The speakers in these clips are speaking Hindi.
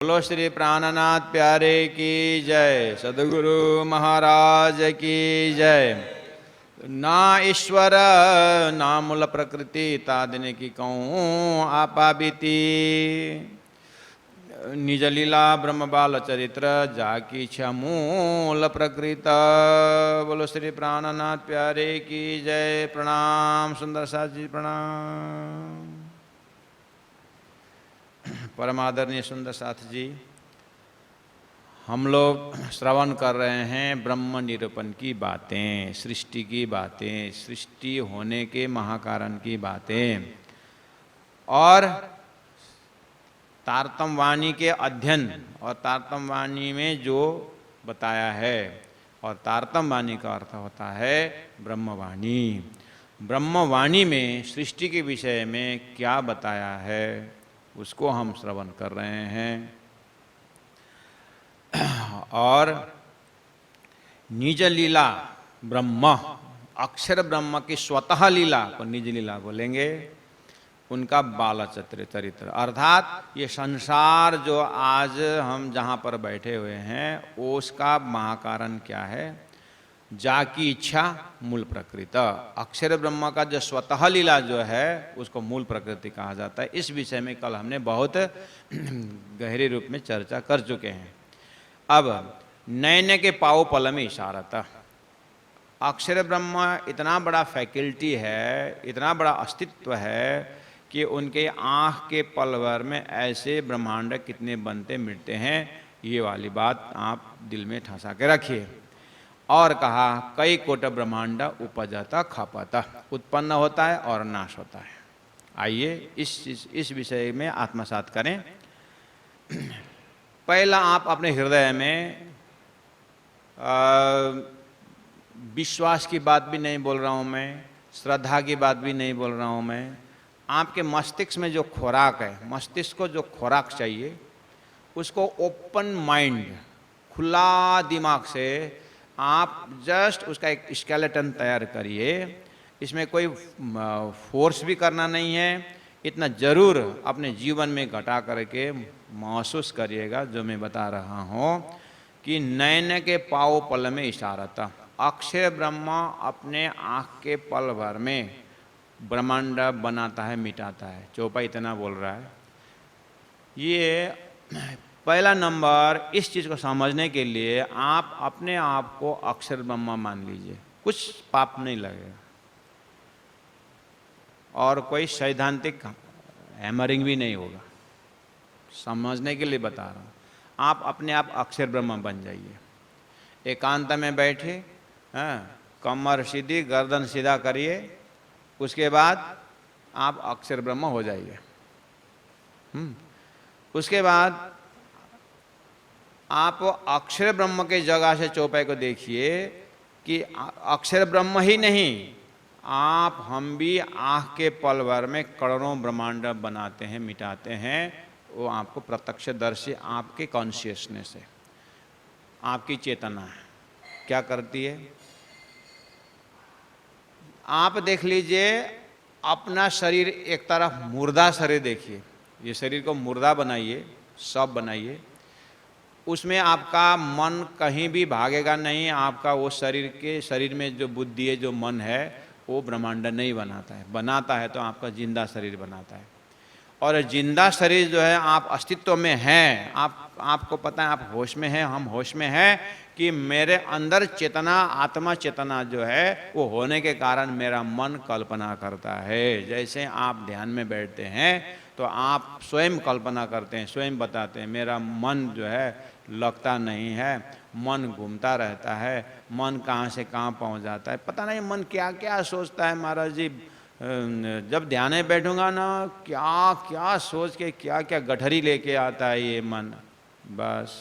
बोलो श्री प्राणनाथ प्यारे की जय, सद्गुरु महाराज की जय। ना ईश्वर ना मूल प्रकृति तादिने की कहूँ आपा बीती। निज लीला ब्रह्म बाल चरित्र जाकी इच्छा मूल प्रकृत। बोलो श्री प्राणनाथ प्यारे की जय। प्रणाम सुंदर साथ जी, प्रणाम। परमादरणीय सुंदर साथ जी, हम लोग श्रवण कर रहे हैं ब्रह्म निरूपण की बातें, सृष्टि की बातें, सृष्टि होने के महाकारण की बातें और तारतम वाणी के अध्ययन और तारतम वाणी में जो बताया है। और तारतम वाणी का अर्थ होता है ब्रह्मवाणी। ब्रह्मवाणी में सृष्टि के विषय में क्या बताया है उसको हम श्रवण कर रहे हैं। और निज लीला ब्रह्म, अक्षर ब्रह्म की स्वतः लीला को निज लीला बोलेंगे। उनका बाल चरित्र अर्थात ये संसार जो आज हम जहाँ पर बैठे हुए हैं उसका महाकारण क्या है, जाकी इच्छा मूल प्रकृति। अक्षर ब्रह्म का जो स्वतः लीला जो है उसको मूल प्रकृति कहा जाता है। इस विषय में कल हमने बहुत गहरे रूप में चर्चा कर चुके हैं। अब नैने के पाव पल में इशारत, अक्षर ब्रह्म इतना बड़ा फैकल्टी है, इतना बड़ा अस्तित्व है कि उनके आँख के पल भर में ऐसे ब्रह्मांड कितने बनते मिटते हैं, ये वाली बात आप दिल में ठसा के रखिए। और कहा कई कोट ब्रह्मांड उपजता खपता, उत्पन्न होता है और नाश होता है। आइए इस विषय में आत्मसात करें। पहला आप अपने हृदय में विश्वास की बात भी नहीं बोल रहा हूँ मैं, श्रद्धा की बात भी नहीं बोल रहा हूँ मैं। आपके मस्तिष्क में जो खुराक है, मस्तिष्क को जो खुराक चाहिए उसको ओपन माइंड, खुला दिमाग से आप जस्ट उसका एक स्केलेटन तैयार करिए। इसमें कोई फोर्स भी करना नहीं है। इतना जरूर अपने जीवन में घटा करके महसूस करिएगा जो मैं बता रहा हूँ कि नैन के पाव पल में इशारत, अक्षर ब्रह्म अपने आँख के पल भर में ब्रह्मांड बनाता है, मिटाता है। चौपाई इतना बोल रहा है। ये पहला नंबर। इस चीज़ को समझने के लिए आप अपने आप को अक्षर ब्रह्म मान लीजिए, कुछ पाप नहीं लगेगा और कोई सैद्धांतिक हैमरिंग भी नहीं होगा। समझने के लिए बता रहा हूँ। आप अपने आप अक्षर ब्रह्म बन जाइए। एकांत में बैठे, कमर सीधी, गर्दन सीधा करिए, उसके बाद आप अक्षर ब्रह्म हो जाइए। उसके बाद आप अक्षर ब्रह्म के जगह से चौपाई को देखिए कि अक्षर ब्रह्म ही नहीं, आप हम भी आँख के पल भर में करोड़ों ब्रह्मांड बनाते हैं, मिटाते हैं। वो आपको प्रत्यक्षदर्शी आपके कॉन्शियसनेस है, आपकी चेतना है, क्या करती है। आप देख लीजिए अपना शरीर, एक तरफ मुर्दा शरीर देखिए, ये शरीर को मुर्दा बनाइए, सब बनाइए, उसमें आपका मन कहीं भी भागेगा नहीं। आपका वो शरीर में जो बुद्धि है, जो मन है, वो ब्रह्मांड नहीं बनाता है। बनाता है तो आपका जिंदा शरीर बनाता है। और जिंदा शरीर जो है, आप अस्तित्व में हैं, आपको पता है, आप होश में हैं, हम होश में हैं कि मेरे अंदर चेतना, आत्मा चेतना जो है वो होने के कारण मेरा मन कल्पना करता है। जैसे आप ध्यान में बैठते हैं तो आप स्वयं कल्पना करते हैं, स्वयं बताते हैं मेरा मन जो है लगता नहीं है, मन घूमता रहता है, मन कहाँ से कहाँ पहुँच जाता है, पता नहीं मन क्या क्या सोचता है। महाराज जी, जब ध्यान में बैठूंगा ना, क्या क्या सोच के क्या क्या गठरी लेके आता है ये मन। बस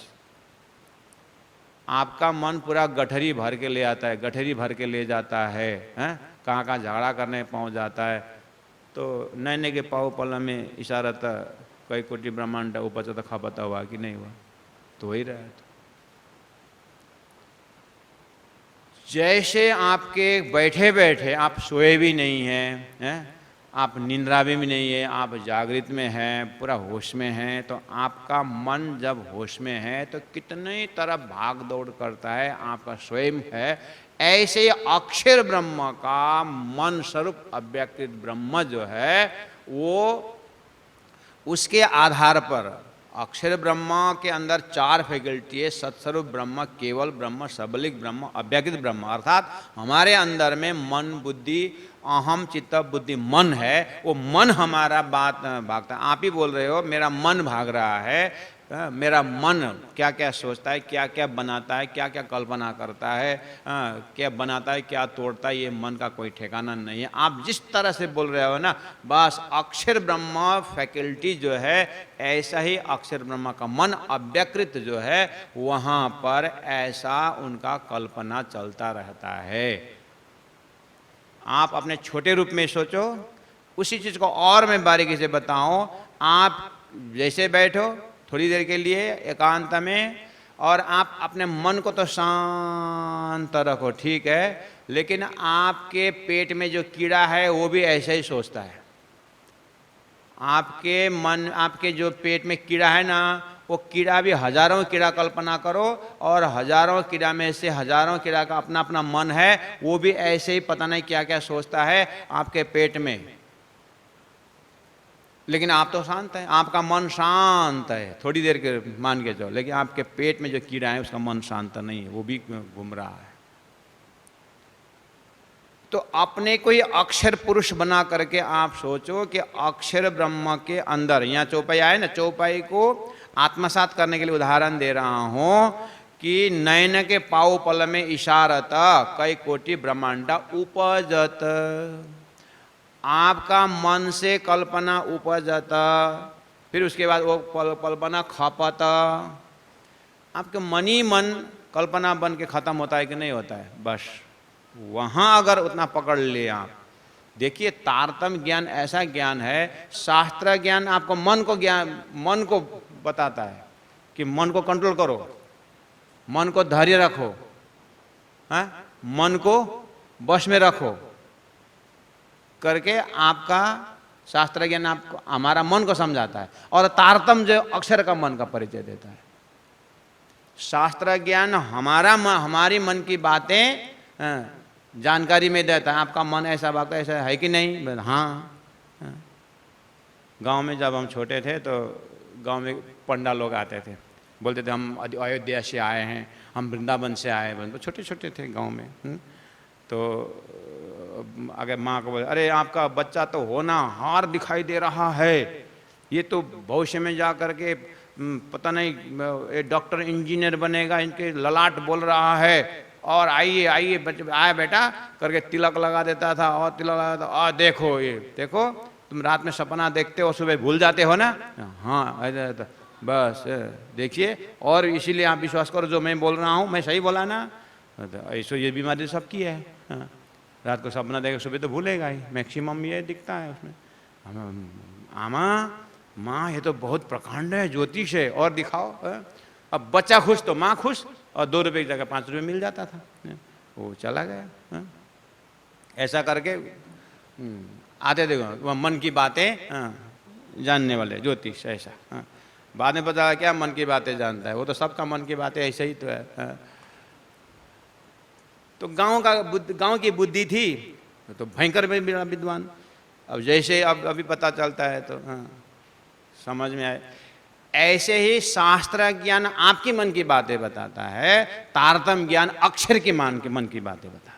आपका मन पूरा गठरी भर के ले आता है, गठरी भर के ले जाता है, कहाँ कहाँ झगड़ा करने पहुँच जाता है। तो नैने के पाव पल में इशारत, कई कोटि ब्रह्मांड उपजत खपता हुआ कि नहीं हुआ, तो ही रहा है। जैसे आपके बैठे बैठे आप सोए भी नहीं हैं, आप निंद्रा में भी नहीं है, आप जागृत में हैं, पूरा होश में हैं, तो आपका मन जब होश में है तो कितनी तरफ भाग दौड़ करता है, आपका स्वयं है। ऐसे अक्षर ब्रह्म का मन स्वरूप अव्यक्तित ब्रह्म जो है वो उसके आधार पर अक्षर ब्रह्म के अंदर 4 फैकल्टी है, सत्स्वरूप ब्रह्म, केवल ब्रह्म, सबलिक ब्रह्म, अव्यक्त ब्रह्म। अर्थात हमारे अंदर में मन बुद्धि अहम चित्त बुद्धि मन है, वो मन हमारा बात भागता है। आप ही बोल रहे हो मेरा मन भाग रहा है, मेरा मन क्या क्या सोचता है, क्या क्या बनाता है, क्या क्या कल्पना करता है, क्या बनाता है, क्या तोड़ता है, ये मन का कोई ठिकाना नहीं है। आप जिस तरह से बोल रहे हो ना, बस अक्षर ब्रह्म फैकल्टी जो है, ऐसा ही अक्षर ब्रह्म का मन अव्यकृत जो है वहाँ पर ऐसा उनका कल्पना चलता रहता है। आप अपने छोटे रूप में सोचो, उसी चीज़ को और मैं बारीकी से बताऊं। आप जैसे बैठो थोड़ी देर के लिए एकांत में, और आप अपने मन को तो शांत रखो, ठीक है, लेकिन आपके पेट में जो कीड़ा है वो भी ऐसे ही सोचता है। आपके जो पेट में कीड़ा है ना, वो कीड़ा भी हजारों कीड़ा कल्पना करो, और हजारों कीड़ा में से हजारों कीड़ा का अपना अपना मन है, वो भी ऐसे ही पता नहीं क्या क्या सोचता है आपके पेट में। लेकिन आप तो शांत हैं, आपका मन शांत है, थोड़ी देर के मान के चलो, लेकिन आपके पेट में जो कीड़ा है उसका मन शांत नहीं है, वो भी घूम रहा है। तो अपने को ही अक्षर पुरुष बना करके आप सोचो कि अक्षर ब्रह्म के अंदर, यहाँ चौपाई आए ना, चौपाई को आत्मसात करने के लिए उदाहरण दे रहा हूं कि नयन के पाव पल में इशारत कई कोटि ब्रह्मांडा उपजत। आपका मन से कल्पना उपजत, फिर उसके बाद वो कल्पना खपत। आपके मन ही मन कल्पना बन के खत्म होता है कि नहीं होता है? बस वहाँ अगर उतना पकड़ ले आप, देखिए तारतम्य ज्ञान ऐसा ज्ञान है, शास्त्र ज्ञान आपको मन को बताता है कि मन को कंट्रोल करो, मन को धैर्य रखो, मन को वश में रखो करके आपका शास्त्र ज्ञान आपको हमारा मन को समझाता है, और तारतम्य जो अक्षर का मन का परिचय देता है। शास्त्र ज्ञान हमारी मन की बातें जानकारी में देता है, आपका मन ऐसा भागता ऐसा है कि नहीं? हाँ। गांव में जब हम छोटे थे तो गांव में पंडा लोग आते थे, बोलते थे हम अयोध्या से आए हैं, हम वृंदावन से आए हैं, तो छोटे छोटे थे गांव में। तो अगर माँ को बोले अरे आपका बच्चा तो होनहार दिखाई दे रहा है, ये तो भविष्य में जा कर के पता नहीं डॉक्टर इंजीनियर बनेगा, इनके ललाट बोल रहा है, और आइए आइए आया बेटा करके तिलक लगा देता था, और तिलक लगा देता, और देखो ये देखो तुम रात में सपना देखते हो, सुबह भूल जाते हो ना, हाँ ऐसा बस देखिए, और इसीलिए आप विश्वास करो जो मैं बोल रहा हूँ, मैं सही बोला ना? ऐसो ये बीमारी सबकी है, रात को सपना देखे सुबह तो भूलेगा ही, मैक्सिमम ये दिखता है उसमें। आमा माँ ये तो बहुत प्रकांड है, ज्योतिष है, और दिखाओ। अब बच्चा खुश तो माँ खुश, और 2 रुपये की जगह 5 रुपये मिल जाता था, वो चला गया। ऐसा करके आते देखो वह मन की बातें जानने वाले ज्योतिष ऐसा। बाद में पता क्या मन की बातें जानता है, वो तो सबका मन की बातें ऐसे ही तो है। तो गांव की बुद्धि थी तो भयंकर में भी विद्वान। अब जैसे अब अभी पता चलता है तो समझ में आए। ऐसे ही शास्त्र ज्ञान आपकी मन की बातें बताता है, तारतम्य ज्ञान अक्षर की मन की बातें बताता है।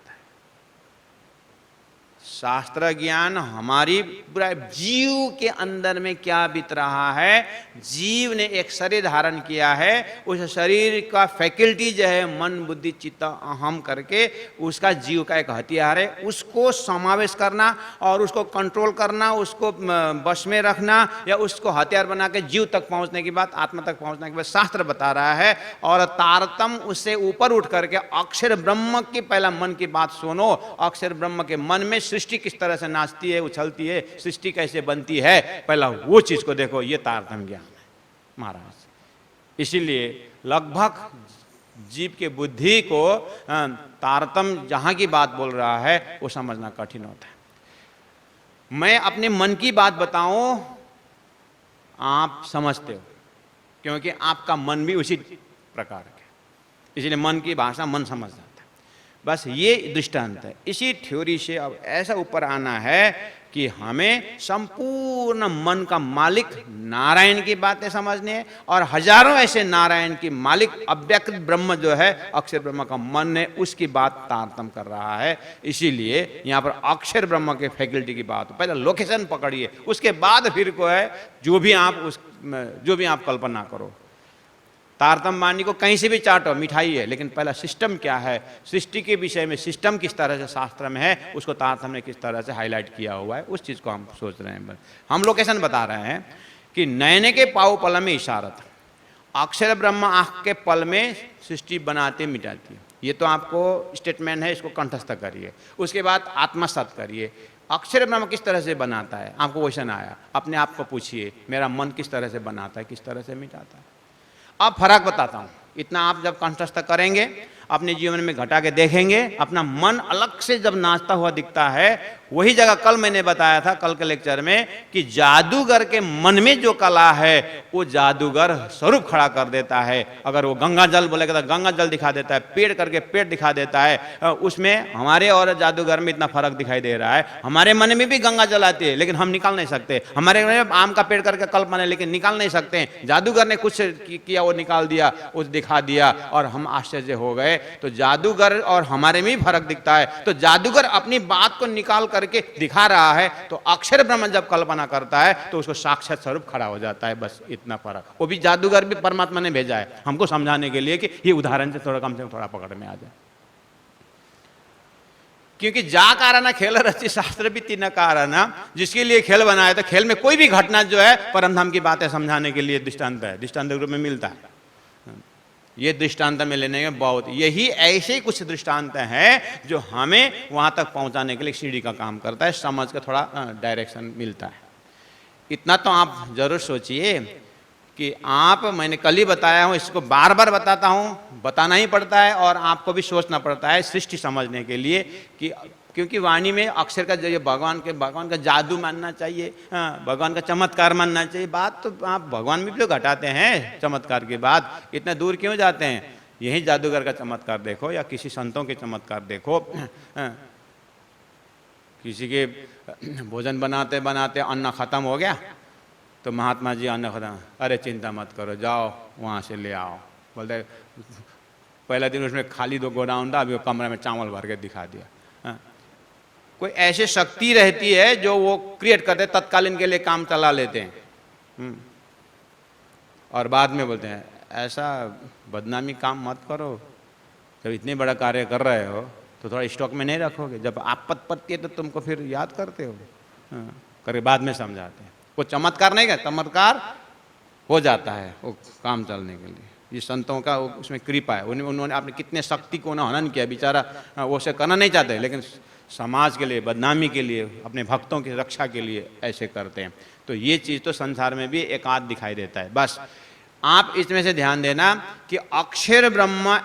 शास्त्र ज्ञान हमारी पूरा जीव के अंदर में क्या बीत रहा है, जीव ने एक शरीर धारण किया है, उस शरीर का फैकल्टी जो है मन बुद्धि चित्त अहम करके, उसका जीव का एक हथियार है, उसको समावेश करना और उसको कंट्रोल करना, उसको बस में रखना, या उसको हथियार बना के जीव तक पहुंचने की बात, आत्मा तक पहुंचने की बात शास्त्र बता रहा है। और तारतम्य उससे ऊपर उठ करके अक्षर ब्रह्म की पहला मन की बात सुनो, अक्षर ब्रह्म के मन में सृष्टि किस तरह से नाचती है, उछलती है, सृष्टि कैसे बनती है, पहला वो चीज को देखो। ये तारतम्य ज्ञान है महाराज। इसीलिए लगभग जीव के बुद्धि को तारतम्य जहां की बात बोल रहा है वो समझना कठिन होता है। मैं अपने मन की बात बताऊं, आप समझते हो, क्योंकि आपका मन भी उसी प्रकार का है, इसलिए मन की भाषा मन समझ जाता है। बस ये दृष्टांत है। इसी थ्योरी से अब ऐसा ऊपर आना है कि हमें संपूर्ण मन का मालिक नारायण की बातें समझनी है, और हजारों ऐसे नारायण की मालिक अव्यक्त ब्रह्म जो है, अक्षर ब्रह्म का मन है, उसकी बात तारतम्य कर रहा है। इसीलिए यहाँ पर अक्षर ब्रह्म के फैकल्टी की बात, पहले लोकेशन पकड़िए, उसके बाद फिर को है जो भी आप कल्पना करो। तारतम्य वाणी को कहीं से भी चाटो, मिठाई है, लेकिन पहला सिस्टम क्या है, सृष्टि के विषय में सिस्टम किस तरह से शास्त्र में है, उसको तारतम्य ने किस तरह से हाईलाइट किया हुआ है, उस चीज़ को हम सोच रहे हैं। हम लोकेशन बता रहे हैं कि नयने के पाव पल में इशारत, अक्षर ब्रह्म आँख के पल में सृष्टि बनाते मिटाती है। ये तो आपको स्टेटमेंट है, इसको कंठस्थ करिए, उसके बाद आत्मसात करिए। अक्षर ब्रह्म किस तरह से बनाता है, आपको क्वेश्चन आया, अपने आप को पूछिए, मेरा मन किस तरह से बनाता है, किस तरह से मिटाता है। अब फर्क बताता हूं, इतना आप जब कंठस्थ करेंगे, अपने जीवन में घटा के देखेंगे, अपना मन अलग से जब नाचता हुआ दिखता है, वही जगह कल मैंने बताया था, कल के लेक्चर में, कि जादूगर के मन में जो कला है वो जादूगर स्वरूप खड़ा कर देता है। अगर वो गंगा जल बोलेगा तो गंगा जल दिखा देता है, पेड़ करके पेड़ दिखा देता है। उसमें हमारे और जादूगर में इतना फर्क दिखाई दे रहा है। हमारे मन में भी गंगा जल आती है, लेकिन हम निकाल नहीं सकते। हमारे मन में आम का पेड़ करके कल्पना है, लेकिन निकाल नहीं सकते। जादूगर ने कुछ किया, वो निकाल दिया, वो दिखा दिया, और हम आश्चर्य हो गए। तो जादूगर और हमारे में भी फर्क दिखता है। तो जादूगर अपनी बात को निकाल करके दिखा रहा है, तो अक्षर ब्रह्म जब कल्पना करता है तो उसको साक्षात स्वरूप खड़ा हो जाता है। बस इतना फर्क। वो भी जादूगर भी परमात्मा ने भेजा है हमको समझाने के लिए कि ये उदाहरण से थोड़ा कम से थोड़ा पकड़ में आ जाए। क्योंकि जा कारण खेल रची शास्त्र भी तीन कारण, जिसके लिए खेल बनाया, तो खेल में कोई भी घटना जो है परमधाम की बातें समझाने के लिए दृष्टांत है, दृष्टांत रूप में मिलता है। ये दृष्टांत में लेने में बहुत, यही ऐसे कुछ दृष्टांत हैं जो हमें वहां तक पहुंचाने के लिए सीढ़ी का काम करता है, समझ का थोड़ा डायरेक्शन मिलता है। इतना तो आप जरूर सोचिए कि आप, मैंने कल ही बताया हूं, इसको बार बार बताता हूं, बताना ही पड़ता है, और आपको भी सोचना पड़ता है सृष्टि समझने के लिए, कि क्योंकि वाणी में अक्षर का जो भगवान का जादू मानना चाहिए, भगवान का चमत्कार मानना चाहिए। बात तो आप भगवान में भी तो घटाते हैं चमत्कार की बात, इतना दूर क्यों जाते हैं? यही जादूगर का चमत्कार देखो, या किसी संतों के चमत्कार देखो। किसी के भोजन बनाते बनाते अन्न खत्म हो गया, तो महात्मा जी अन्न खत्म, अरे चिंता मत करो, जाओ वहाँ से ले आओ। बोलते पहला दिन उसमें खाली 2 गोडाउन था, अभी वो कमरे में चावल भर के दिखा दिया। कोई ऐसी शक्ति रहती है जो वो क्रिएट करते, तत्कालीन के लिए काम चला लेते हैं, और बाद में बोलते हैं ऐसा बदनामी काम मत करो, जब इतने बड़ा कार्य कर रहे हो तो थोड़ा स्टॉक में नहीं रखोगे, जब आपत पड़ती है तो तुमको फिर याद करते हो, करके बाद में समझाते हैं। वो चमत्कार नहीं, चमत्कार हो जाता है वो काम चलने के लिए। ये संतों का उसमें कृपा है, उन्होंने आपने कितने शक्ति को ना हनन किया, बेचारा वो उसे करना नहीं चाहते, लेकिन समाज के लिए, बदनामी के लिए, अपने भक्तों की रक्षा के लिए ऐसे करते हैं। तो ये चीज़ तो संसार में भी एक आध दिखाई देता है। बस आप इसमें से ध्यान देना कि अक्षर ब्रह्म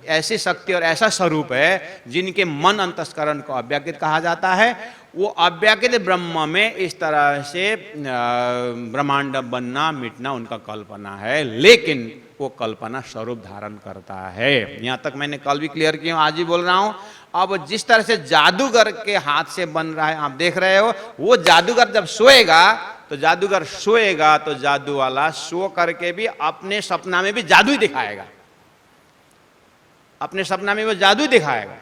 ऐसी शक्ति और ऐसा स्वरूप है जिनके मन अंतस्करण को अव्याकृत कहा जाता है। वो अव्याकृत ब्रह्म में इस तरह से ब्रह्मांड बनना मिटना उनका कल्पना है, लेकिन वो कल्पना स्वरूप धारण करता है। यहाँ तक मैंने कल भी क्लियर किया, आज ही बोल रहा हूँ। अब जिस तरह से जादूगर के हाथ से बन रहा है, आप देख रहे हो, वो जादूगर जब सोएगा तो जादू वाला सो करके भी अपने सपना में भी जादू ही दिखाएगा, अपने सपना में वो जादू दिखाएगा।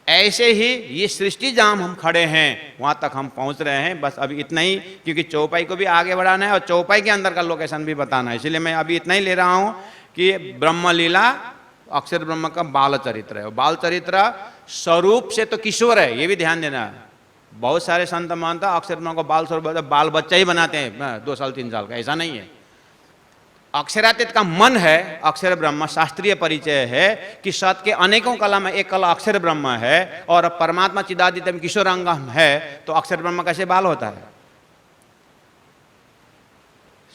ऐसे ही ये सृष्टि जहां हम खड़े हैं वहां तक हम पहुंच रहे हैं। बस अभी इतना ही, क्योंकि चौपाई को भी आगे बढ़ाना है और चौपाई के अंदर का लोकेशन भी बताना है, इसलिए मैं अभी इतना ही ले रहा हूं कि ब्रह्म लीला अक्षर ब्रह्म का बाल चरित्र है। बाल चरित्र स्वरूप से तो किशोर है, ये भी ध्यान देना है। बहुत सारे संत मानता अक्षर ब्रह्म को बाल स्वरूप, बाल बच्चा ही बनाते हैं 2 साल 3 साल का, ऐसा नहीं है। अक्षरातीत का मन है अक्षर ब्रह्म, शास्त्रीय परिचय है कि सत के अनेकों कला में एक कला अक्षर ब्रह्म है, और परमात्मा चिदादित्य में किशोरांगम है, तो अक्षर ब्रह्म कैसे बाल होता है?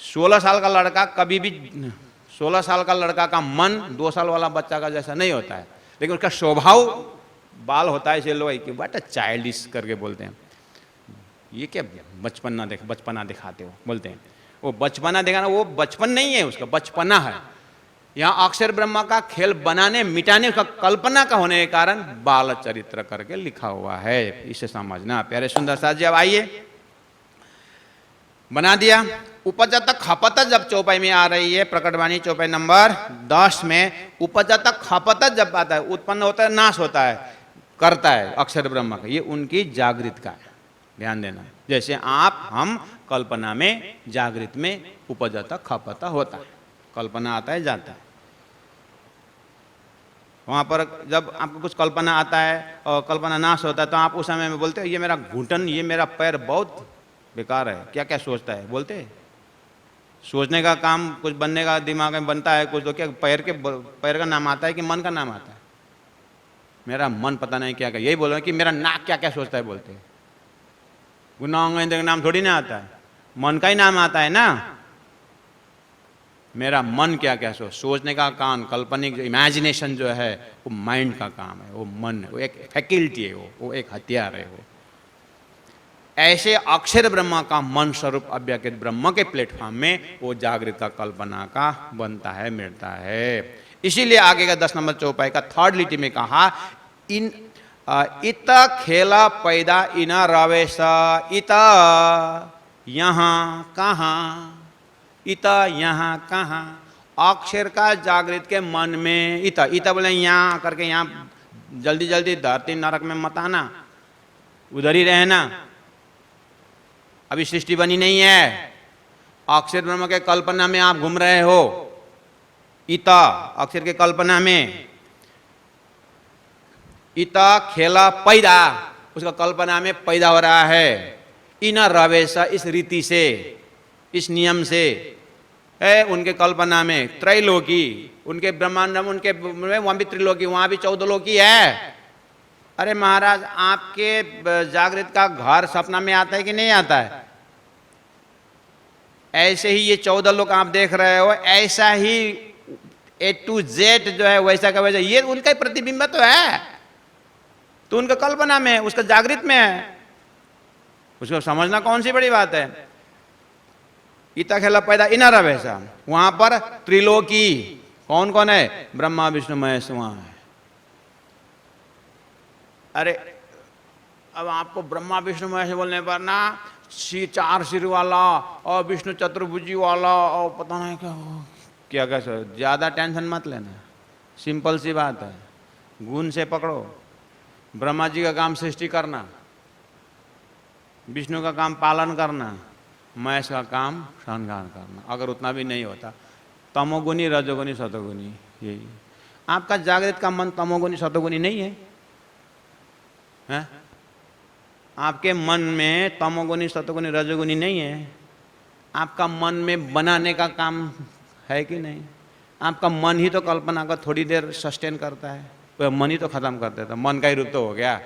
16 साल का लड़का कभी भी, 16 साल का लड़का का मन 2 साल वाला बच्चा का जैसा नहीं होता है, लेकिन उसका स्वभाव बाल होता है इसे लोग कि बट चाइल्डिश करके बोलते हैं, ये क्या बचपना दिखाते हो बोलते हैं। वो बचपना दिखाना वो बचपन नहीं है, उसका बचपना है। यहाँ अक्षर ब्रह्मा का खेल बनाने मिटाने का कल्पना का होने के कारण बाल चरित्र करके लिखा हुआ है, इसे समझना। प्यारे सुंदर साथ जी अब आइए, बना दिया। उपजत खपत जब चौपाई में आ रही है, प्रकटवाणी चौपाई नंबर 10 में उपजत खपत जब आता है, उत्पन्न होता है, नाश होता है, करता है अक्षर ब्रह्मा का, ये उनकी जागृत का है, ध्यान देना। जैसे आप हम कल्पना में जागृत में उपजत खपत होता है, कल्पना आता है जाता है। वहां पर जब आपको कुछ कल्पना आता है और कल्पना नाश होता है तो आप उस समय में बोलते हो ये मेरा घुटन, ये मेरा पैर बहुत बेकार है, क्या क्या सोचता है बोलते हैं। सोचने का काम कुछ बनने का दिमाग में बनता है कुछ, तो क्या पैर का नाम आता है कि मन का नाम आता है? मेरा मन पता नहीं क्या क्या, यही बोलो कि मेरा नाक क्या क्या सोचता है बोलते हैं। गुनाह का नाम थोड़ी ना आता है, मन का ही नाम आता है ना। मेरा मन क्या क्या सोचने का काम, काल्पनिक इमेजिनेशन जो है वो माइंड का काम है, वो मन, वो एक फैकल्टी है, वो एक हथियार है। वो ऐसे अक्षर ब्रह्मा का मन स्वरूप अव्यक्त ब्रह्म के प्लेटफॉर्म में वो जागृत का कल्पना का बनता है, मिलता है। इसीलिए आगे का 10 नंबर चौपाई का 3rd लिटी में कहा इन इत खेला पैदा इन रवेश, इत यहाँ कहाँ, इत यहाँ कहाँ, अक्षर का जागृत के मन में इत, इत बोले यहाँ करके, यहाँ जल्दी जल्दी धरती नरक में मत आना, उधर ही रहना, अभी सृष्टि बनी नहीं है, अक्षर ब्रह्म के कल्पना में आप घूम रहे हो। इत अक्षर के कल्पना में, इत खेला पैदा, उसका कल्पना में पैदा हो रहा है। इन रवेश, इस रीति से, इस नियम से है उनके कल्पना में त्रैलोकी, उनके ब्रह्मांड में, उनके वहां भी त्रिलोकी, वहां भी 14 लोकी है। अरे महाराज आपके जागृत का घर सपना में आता है कि नहीं आता है? ऐसे ही ये 14 लोग आप देख रहे हो, ऐसा ही A to Z जो है वैसा का वैसा, ये उनका ही प्रतिबिंब तो है, तो उनका कल्पना में, उसका जागृत में है, उसको समझना कौन सी बड़ी बात है। इता खेला पैदा इनारा वैसा, वहां पर त्रिलोकी कौन कौन है? ब्रह्मा विष्णु महेश वहां है। अरे अब आपको ब्रह्मा विष्णु महेश बोलने पर ना 4 सिर वाला और विष्णु चतुर्भुजी वाला और पता नहीं क्या क्या सर, ज्यादा टेंशन मत लेना, सिंपल सी बात है, गुण से पकड़ो। ब्रह्मा जी का काम सृष्टि करना, विष्णु का काम पालन करना, महेश का काम श्रृंगार करना। अगर उतना भी नहीं होता, तमोगुनी रजोगुनी सतोगुनी, यही आपका जागृत का मन तमोगुनी सतोगुनी नहीं है, है? आपके मन में तमोगुनी सतोगुनी रजोगुनी नहीं है। आपका मन में बनाने का काम है कि नहीं? आपका मन ही तो कल्पना का थोड़ी देर सस्टेन करता है, तो मन ही तो खत्म कर देता, मन का ही रूप तो हो गया।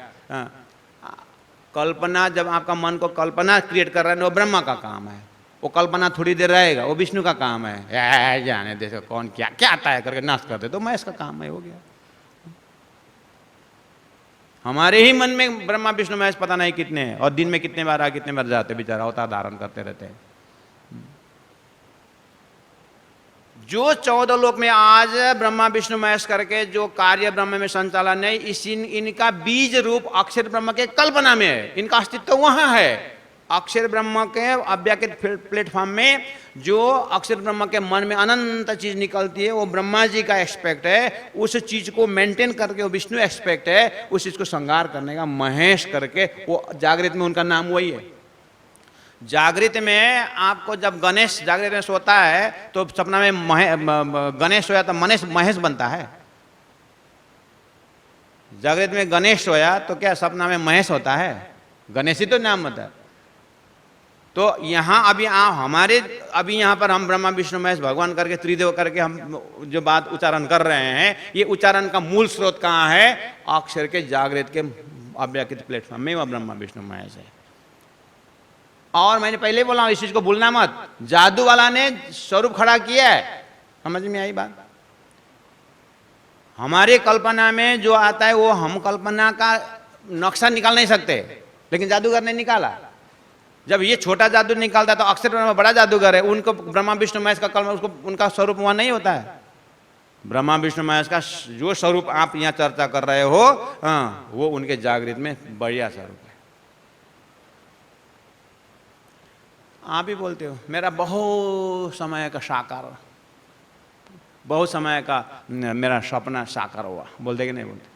कल्पना, जब आपका मन को कल्पना क्रिएट कर रहा है, वो ब्रह्मा का काम है, वो कल्पना थोड़ी देर रहेगा, वो विष्णु का काम है, जाने देखो कौन क्या क्या आता है करके नाश कर दे, तो महेश का काम है, हो गया। हमारे ही मन में ब्रह्मा विष्णु महेश पता नहीं कितने हैं, और दिन में कितने बार आ कितने बार जाते, बेचारा अवतार धारण करते रहते हैं। जो 14 लोक में आज ब्रह्मा विष्णु महेश करके जो कार्य ब्रह्म में संचालन है, इनका बीज रूप अक्षर ब्रह्म के कल्पना में है, इनका अस्तित्व वहां है। अक्षर ब्रह्म के अव्यक्त प्लेटफॉर्म में जो अक्षर ब्रह्म के मन में अनंत चीज निकलती है, वो ब्रह्मा जी का एक्सपेक्ट है। उस चीज को मेंटेन करके वो विष्णु एक्सपेक्ट है, उस चीज को श्रृंगार करने का महेश करके, वो जागृत में उनका नाम वही है। जागृत में आपको जब गणेश जागृत में सोता है तो सपना में गणेश सोया तो महेश बनता है। जागृत में गणेश सोया तो क्या सपना में महेश होता है? गणेश ही तो नाम होता है। तो यहाँ अभी हमारे अभी यहाँ पर हम ब्रह्मा विष्णु महेश भगवान करके त्रिदेव करके हम जो बात उच्चारण कर रहे हैं, ये उच्चारण का मूल स्रोत कहाँ है? अक्षर के जागृत के अव्यक्त प्लेटफॉर्म में वह ब्रह्मा विष्णु महेश है। और मैंने पहले बोला इस चीज को भूलना मत, जादू वाला ने स्वरूप खड़ा किया है, समझ में आई बात? हमारी कल्पना में जो आता है वो हम कल्पना का नक्शा निकाल नहीं सकते, लेकिन जादूगर ने निकाला। जब ये छोटा जादू निकालता है तो अक्षर ब्रह्मा बड़ा जादूगर है, उनको ब्रह्मा विष्णु महेश का कल्पना, उसको उनका स्वरूप वहां नहीं होता है। ब्रह्मा विष्णु महेश का जो स्वरूप आप यहाँ चर्चा कर रहे हो, हाँ, वो उनके जागृत में बढ़िया स्वरूप है। आप ही बोलते हो मेरा बहुत समय का साकार, बहुत समय का मेरा सपना साकार हुआ, बोलते कि नहीं बोलते?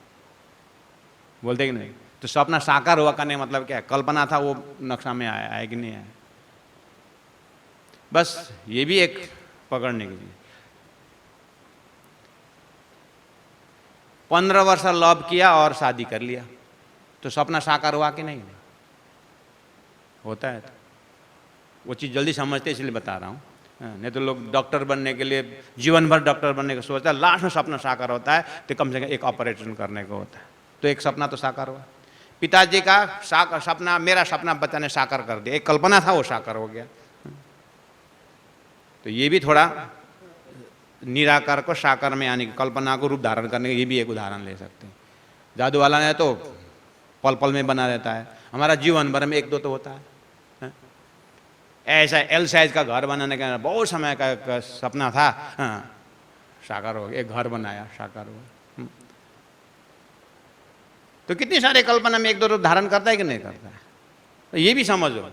बोलते कि नहीं? तो सपना साकार हुआ करने का मतलब क्या है? कल्पना था वो नक्शा में आया है कि नहीं आया? बस ये भी एक पकड़ने के लिए 15 वर्ष लव किया और शादी कर लिया, तो सपना साकार हुआ कि नहीं? होता है। तो वो चीज़ जल्दी समझते इसलिए बता रहा हूँ, नहीं तो लोग डॉक्टर बनने के लिए जीवन भर डॉक्टर बनने का सोचता है, लास्ट में सपना साकार होता है तो कम से कम एक ऑपरेशन करने को होता है, तो एक सपना तो साकार हुआ। पिताजी का सपना, मेरा सपना बच्चा ने साकार कर दिया, एक कल्पना था वो साकार हो गया। तो ये भी थोड़ा निराकार को साकार में आने की, कल्पना को रूप धारण करने का ये भी एक उदाहरण ले सकते हैं। जादू वाला ने तो पल पल में बना देता है, हमारा जीवन भर में एक दो तो होता है। ऐसा एल साइज का घर बनाने का बहुत समय का सपना था, हाँ, साकार हो गया, एक घर बनाया, साकार हुआ। तो कितनी सारे कल्पना में एक दो रूप धारण करता है कि नहीं करता है? तो ये भी समझो,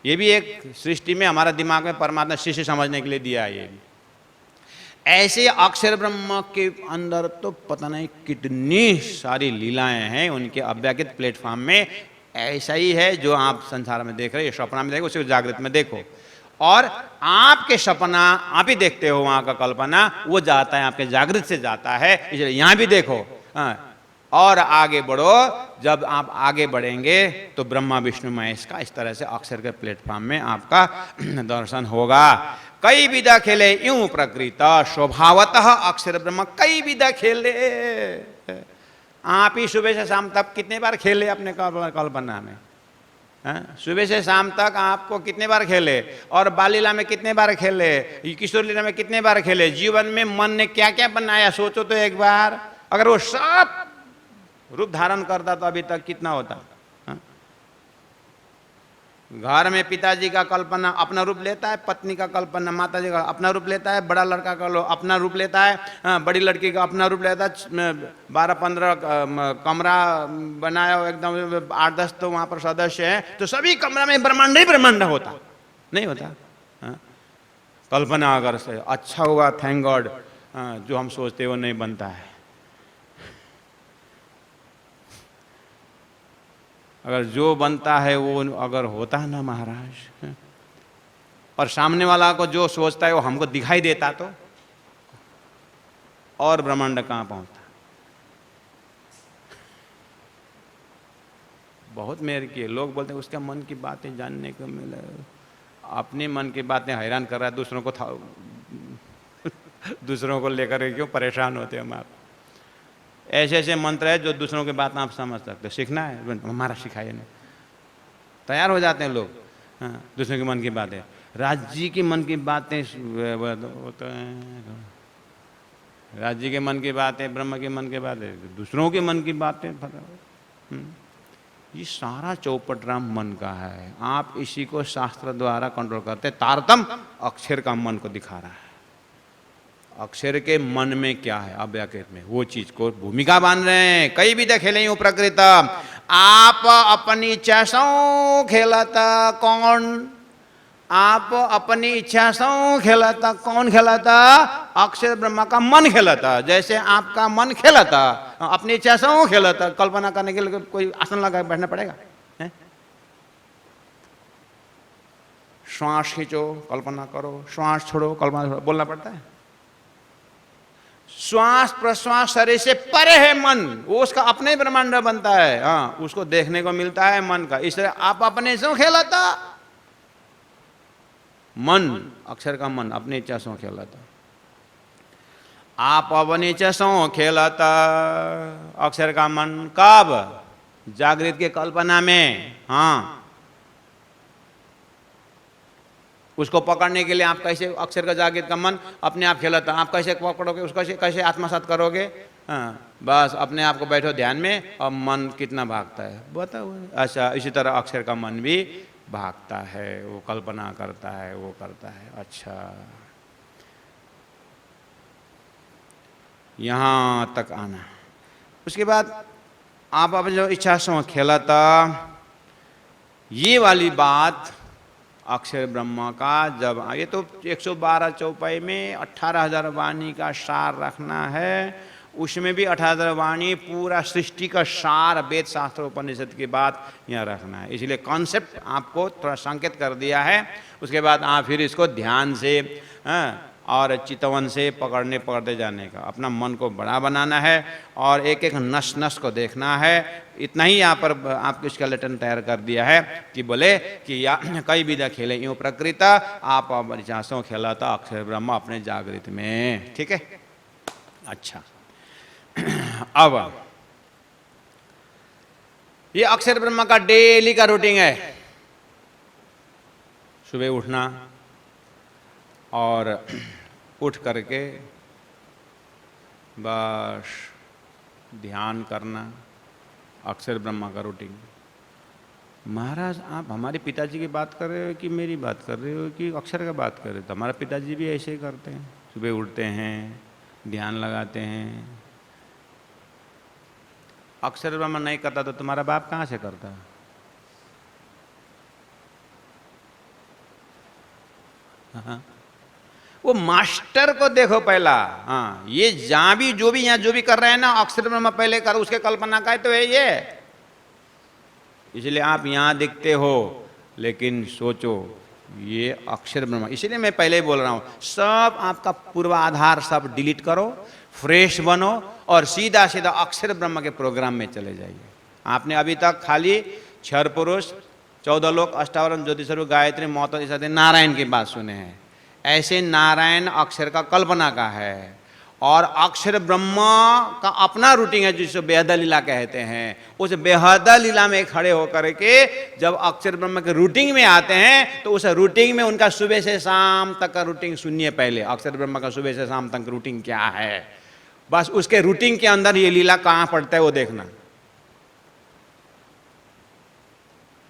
ये भी एक सृष्टि में हमारा दिमाग में परमात्मा शिष्य समझने के लिए दिया है। ये भी ऐसे अक्षर ब्रह्म के अंदर तो पता नहीं कितनी सारी लीलाएं हैं उनके अव्यक्त प्लेटफॉर्म में। ऐसा ही है जो आप संसार में देख रहे हो, सपना में देखो, उसे जागृत में देखो, और आपके सपना आप ही देखते हो, वहां का कल्पना वो जाता है आपके जागृत से जाता है, इसलिए यहां भी देखो। और आगे बढ़ो, जब आप आगे बढ़ेंगे तो ब्रह्मा विष्णु महेश का इस तरह से अक्षर के प्लेटफॉर्म में आपका दर्शन होगा। कई विधा खेले यूं प्रकृत स्वभावतः अक्षर ब्रह्म, कई विधा खेले। आप ही सुबह से शाम तक कितने बार खेले अपने कल्पना में? सुबह से शाम तक आपको कितने बार खेले, और बाल लीला में कितने बार खेले, किशोर लीला में कितने बार खेले, जीवन में मन ने क्या क्या बनाया, सोचो तो एक बार। अगर वो सब रूप धारण करता तो अभी तक कितना होता। घर में पिताजी का कल्पना अपना रूप लेता है, पत्नी का कल्पना माता जी का अपना रूप लेता है, बड़ा लड़का का अपना रूप लेता है, बड़ी लड़की का अपना रूप लेता है। 12-15 कमरा बनाया हो, एकदम 8-10 तो वहाँ पर सदस्य हैं, तो सभी कमरा में ब्रह्मांड ही ब्रह्मांड होता नहीं होता? कल्पना अगर से अच्छा हुआ, थैंक गॉड, जो हम सोचते वो नहीं बनता है। अगर जो बनता है वो अगर होता है ना महाराज, और सामने वाला को जो सोचता है वो हमको दिखाई देता, तो और ब्रह्मांड कहाँ पहुंचता। बहुत मेहर किए, लोग बोलते हैं उसका मन की बातें जानने को मिले, अपने मन की बातें हैरान कर रहा है, दूसरों को था दूसरों को लेकर क्यों परेशान होते हम आप? ऐसे ऐसे मंत्र है जो दूसरों की बात आप समझ सकते हो, सीखना है, हमारा सिखाइए नहीं, तैयार हो जाते हैं लोग। हाँ, दूसरों के मन की बातें, राज जी की मन की बातें होते हैं, राज जी के मन की बातें, ब्रह्म के मन की बातें, दूसरों के मन की बातें, ये सारा चौपट राम मन का है। आप इसी को शास्त्र द्वारा कंट्रोल करते। तारतम अक्षर का मन को दिखा रहा है, अक्षर के मन में क्या है अव्यक्त में, वो चीज को भूमिका बांध रहे हैं। कई भी खेले यूं प्रकृत, आप अपनी इच्छा से खेलता कौन, आप अपनी इच्छा से खेलता कौन, खेलता अक्षर ब्रह्मा का मन खेलता। जैसे आपका मन खेलता, अपनी इच्छा से खेलता। कल्पना करने के लिए कोई आसन लगा बैठना पड़ेगा? श्वास खींचो कल्पना करो, श्वास छोड़ो कल्पना छोड़ो, बोलना पड़ता है। श्वास प्रश्वास शरीर से परे है मन, वो उसका अपने ब्रह्मांड बनता है। हाँ, उसको देखने को मिलता है मन का। इसलिए आप अपने से खेलता, मन अक्षर का मन अपनी इच्छा से खेलता, आप अपनी इच्छा से खेलता अक्षर का मन। कब? जागृत के कल्पना में। हाँ, उसको पकड़ने के लिए आप कैसे अक्षर का जागृत का मन अपने आप खेलता, आप कैसे पकड़ोगे उसको, कैसे आत्मसात करोगे? हाँ, बस अपने आप को बैठो ध्यान में और मन कितना भागता है बताओ। अच्छा, इसी तरह अक्षर का मन भी भागता है, वो कल्पना करता है, वो करता है। अच्छा, यहाँ तक आना। उसके बाद आप अब जो इच्छा से खेला था, ये वाली बात अक्षर ब्रह्म का जब ये तो 112 चौपाई में 18,000 वाणी का सार रखना है, उसमें भी 18,000 वाणी पूरा सृष्टि का सार वेद शास्त्र उपनिषद की बात यहाँ रखना है। इसलिए कॉन्सेप्ट आपको थोड़ा संकेत कर दिया है। उसके बाद आप फिर इसको ध्यान से और चितवन से पकड़ते जाने का, अपना मन को बड़ा बनाना है और एक एक नस नस को देखना है। इतना ही यहाँ पर आपको स्केलेटन तैयार कर दिया है कि बोले कि या कई विधा खेले यूँ प्रकृत आप चासों खेला था अक्षर ब्रह्म अपने जागृत में। ठीक है, अच्छा। अब ये अक्षर ब्रह्म का डेली का रूटीन है। सुबह उठना और उठ करके बस ध्यान करना, अक्षर ब्रह्मा का रूटीन। महाराज आप हमारे पिताजी की बात कर रहे हो कि मेरी बात कर रहे हो कि अक्षर का बात कर रहे हो? तो हमारे पिताजी भी ऐसे ही करते हैं, सुबह उठते हैं, ध्यान लगाते हैं। अक्षर ब्रह्मा नहीं करता तो तुम्हारा बाप कहाँ से करता? हाँ, वो मास्टर को देखो पहला। हाँ, ये जहां भी जो भी यहाँ जो भी कर रहे हैं ना, अक्षर ब्रह्म पहले कर, उसके कल्पना का तो है ये। इसलिए आप यहाँ दिखते हो, लेकिन सोचो ये अक्षर ब्रह्म। इसलिए मैं पहले ही बोल रहा हूँ, सब आपका पूर्वाधार सब डिलीट करो, फ्रेश बनो और सीधा सीधा अक्षर ब्रह्म के प्रोग्राम में चले जाइए। आपने अभी तक खाली क्षर पुरुष, 14 लोक, अष्टावरण, ज्योतिषरू, गायत्री, महतो, नारायण की बात सुने हैं। ऐसे नारायण अक्षर का कल्पना का है और अक्षर ब्रह्म का अपना रूटीन है जिसे बेहद लीला कहते हैं। उस बेहद लीला में खड़े होकर के जब अक्षर ब्रह्म के रूटीन में आते हैं तो उस रूटीन में उनका सुबह से शाम तक का रूटीन सुनिए। पहले अक्षर ब्रह्म का सुबह से शाम तक रूटीन क्या है, बस उसके रूटीन के अंदर ये लीला कहाँ पड़ता है वो देखना।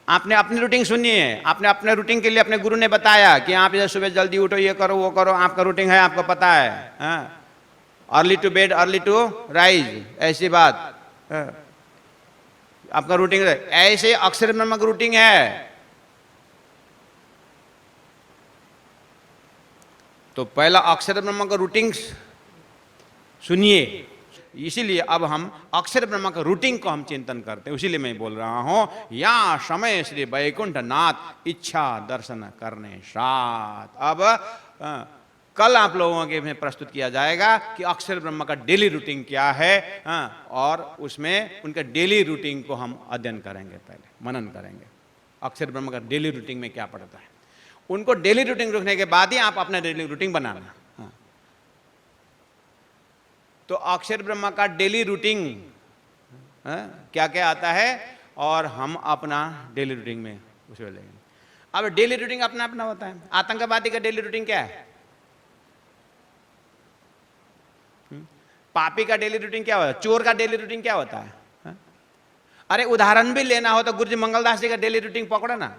आपने अपनी रूटीन सुनी है, आपने अपने रूटीन के लिए अपने गुरु ने बताया कि आप इधर सुबह जल्दी उठो, ये करो वो करो, आपका रूटीन है, आपको पता है। Early to bed early to rise, ऐसी बात आपका रूटीन है। ऐसे अक्षर ब्रह्म का रूटीन है। तो पहला अक्षर ब्रह्म का रूटीन सुनिए। इसीलिए अब हम अक्षर ब्रह्म का रूटीन को हम चिंतन करते हैं। इसीलिए मैं बोल रहा हूं, या समय श्री वैकुंठ नाथ इच्छा दर्शन करने साथ। अब कल आप लोगों के में प्रस्तुत किया जाएगा कि अक्षर ब्रह्म का डेली रूटीन क्या है, और उसमें उनका डेली रूटीन को हम अध्ययन करेंगे, पहले मनन करेंगे अक्षर ब्रह्म का डेली रूटीन में क्या पड़ता है। उनको डेली रूटीन रखने के बाद ही आप अपना डेली रूटीन बनाना। तो अक्षर ब्रह्म का डेली रूटीन क्या क्या आता है और हम अपना डेली रूटीन में उसे लेंगे। अब डेली रूटीन अपना अपना होता है। आतंकवादी का डेली रूटीन क्या है, पापी का डेली रूटीन क्या होता है, चोर का डेली रूटीन क्या होता है। अरे उदाहरण भी लेना हो तो गुरुजी मंगलदास जी का डेली रूटीन पकड़ो ना,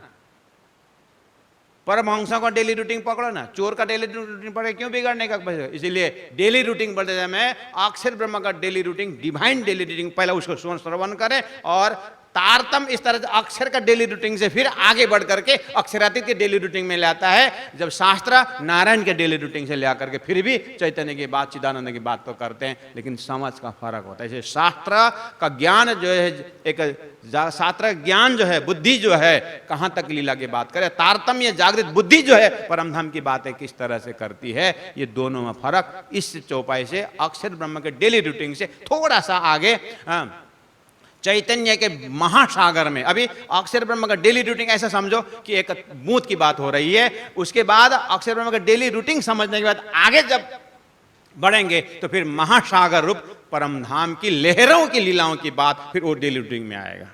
परमहंसों का डेली रूटीन पकड़ो ना, चोर का डेली रूटीन पकड़े क्यों बिगड़ने का। इसीलिए डेली रूटीन बढ़ते समय अक्षर ब्रह्म का daily routine, divine daily routine, पहले उसको श्रवण करें और तारतम इस तरह से अक्षर का डेली रूटीन से फिर आगे बढ़ करके अक्षरातीत के डेली रूटीन में ले आता है। जब शास्त्र नारायण के डेली रूटीन से ले आकर के फिर भी चैतन्य की बात, चिदानंद की बात तो करते हैं, लेकिन समझ का फर्क होता है। जैसे शास्त्र का ज्ञान जो है, एक शास्त्र ज्ञान जो है, बुद्धि जो है कहाँ तक लीला की बात करे, तारतम्य जागृत बुद्धि जो है परमधाम की बातें किस तरह से करती है, ये दोनों में फर्क इस चौपाई से अक्षर ब्रह्म के डेली रूटीन से थोड़ा सा आगे चैतन्य के महासागर में। अभी अक्षर ब्रह्म का डेली रूटीन ऐसा समझो कि एक बूंद की बात हो रही है, उसके बाद अक्षर ब्रह्म का डेली रूटीन समझने के बाद आगे जब बढ़ेंगे तो फिर महासागर रूप परमधाम की लहरों की लीलाओं की बात फिर वो डेली रूटीन में आएगा।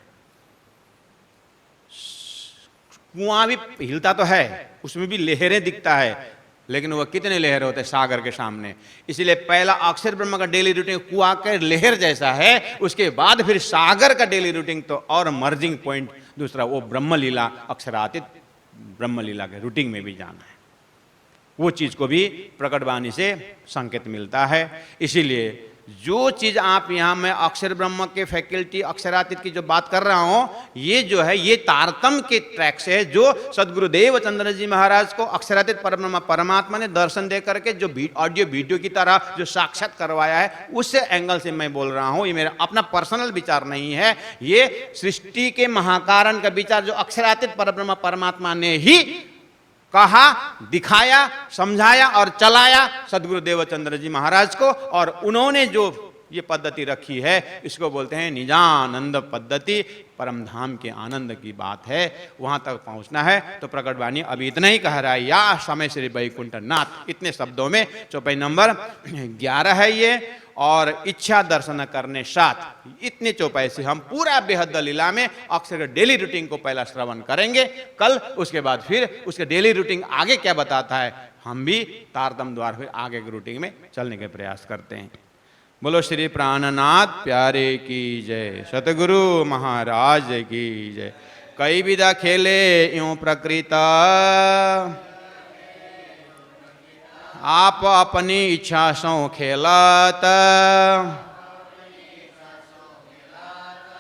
कुआं भी हिलता तो है, उसमें भी लहरें दिखता है, लेकिन वह कितने लहर होते हैं सागर के सामने। इसलिए पहला अक्षर ब्रह्म का डेली रूटीन कुआं के लहर जैसा है, उसके बाद फिर सागर का डेली रूटीन तो और मर्जिंग पॉइंट दूसरा वो ब्रह्मलीला अक्षरातीत ब्रह्मलीला के रूटीन में भी जाना है। वो चीज को भी प्रकटवाणी से संकेत मिलता है। इसीलिए जो चीज आप यहां मैं अक्षर ब्रह्म के फैकल्टी अक्षरातीत की जो बात कर रहा हूं, ये जो है ये तारतम के ट्रैक से है, जो सदगुरुदेव चंद्र जी महाराज को अक्षरातीत परब्रह्म परमात्मा ने दर्शन दे करके जो ऑडियो वीडियो की तरह जो साक्षात करवाया है, उससे एंगल से मैं बोल रहा हूं। ये मेरा अपना पर्सनल विचार नहीं है, ये सृष्टि के महाकारण का विचार जो अक्षरातीत परब्रह्म परमात्मा ने ही कहा, दिखाया, समझाया और चलाया सदगुरुदेव चंद्र जी महाराज को। और उन्होंने जो ये पद्धति रखी है, इसको बोलते हैं निजानंद पद्धति। परम धाम के आनंद की बात है, वहां तक पहुंचना है तो प्रकटवाणी अभी इतना ही कह रहा है, या समय श्री वैकुंठ नाथ, इतने शब्दों में चौपाई नंबर 11 है ये। और इच्छा दर्शन करने साथ इतने चौपाई से हम पूरा बेहद लीला में अक्षर डेली रूटीन को पहला श्रवण करेंगे कल, उसके बाद फिर उसके डेली रूटीन आगे क्या बताता है, हम भी तारतम द्वार फिर आगे के रूटीन में चलने के प्रयास करते हैं। बोलो श्री प्राणनाथ प्यारे की जय, सतगुरु महाराज की जय। कई विधा खेले यूं प्रकृता, आप अपनी इच्छा सो खेलत,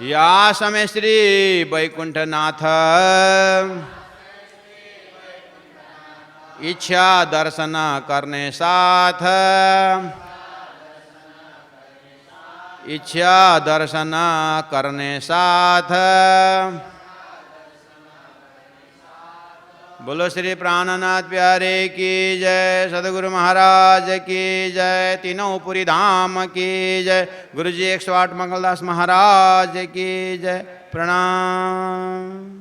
या समय श्री वैकुंठ नाथ, इच्छा दर्शन करने साथ, इच्छा दर्शन करने साथ। बोलो श्री प्राणनाथ प्यारे की जय, सदगुरु महाराज की जय, तीनों पुरी धाम की जय, गुरु जी 108 मंगलदास महाराज की जय। प्रणाम।